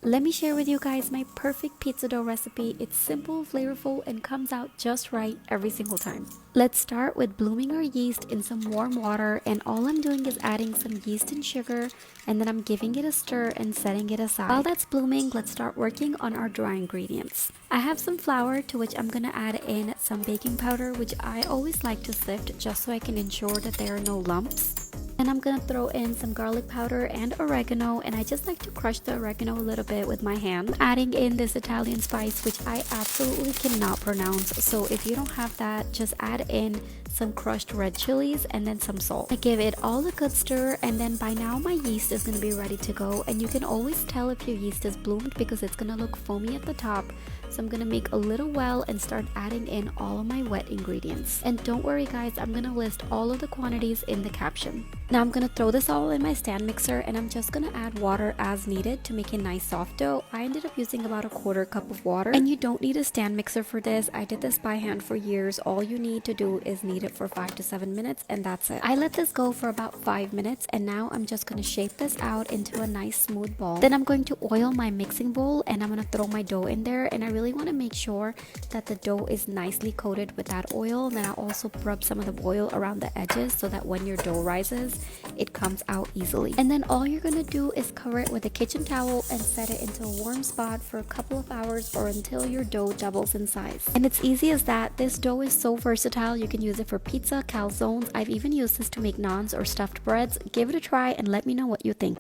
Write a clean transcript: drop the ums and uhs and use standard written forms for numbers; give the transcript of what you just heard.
Let me share with you guys my perfect pizza dough recipe. It's simple, flavorful, and comes out just right every single time. Let's start with blooming our yeast in some warm water, and all I'm doing is adding some yeast and sugar, and then I'm giving it a stir and setting it aside. While that's blooming, let's start working on our dry ingredients. I have some flour, to which I'm gonna add in some baking powder, which I always like to sift just so I can ensure that there are no lumps. And I'm gonna throw in some garlic powder and oregano, and I just like to crush the oregano a little bit with my hand. Adding in this Italian spice, which I absolutely cannot pronounce, so if you don't have that, just add in some crushed red chilies and then some salt. I give it all a good stir, and then by now my yeast is gonna be ready to go, and you can always tell if your yeast is bloomed because it's gonna look foamy at the top. So I'm gonna make a little well and start adding in all of my wet ingredients. And don't worry guys, I'm gonna list all of the quantities in the caption. Now I'm gonna throw this all in my stand mixer, and I'm just gonna add water as needed to make a nice soft dough. I ended up using about a quarter cup of water, and you don't need a stand mixer for this. I did this by hand for years. All you need to do is knead it for 5 to 7 minutes, and that's it. I let this go for about 5 minutes, and now I'm just gonna shape this out into a nice smooth ball. Then I'm going to oil my mixing bowl, and I'm gonna throw my dough in there, and I really want to make sure that the dough is nicely coated with that oil. And then I'll also rub some of the oil around the edges so that when your dough rises, it comes out easily. And then all you're gonna do is cover it with a kitchen towel and set it into a warm spot for a couple of hours or until your dough doubles in size. And it's easy as that. This dough is so versatile. You can use it for pizza, calzones. I've even used this to make naans or stuffed breads. Give it a try and let me know what you think.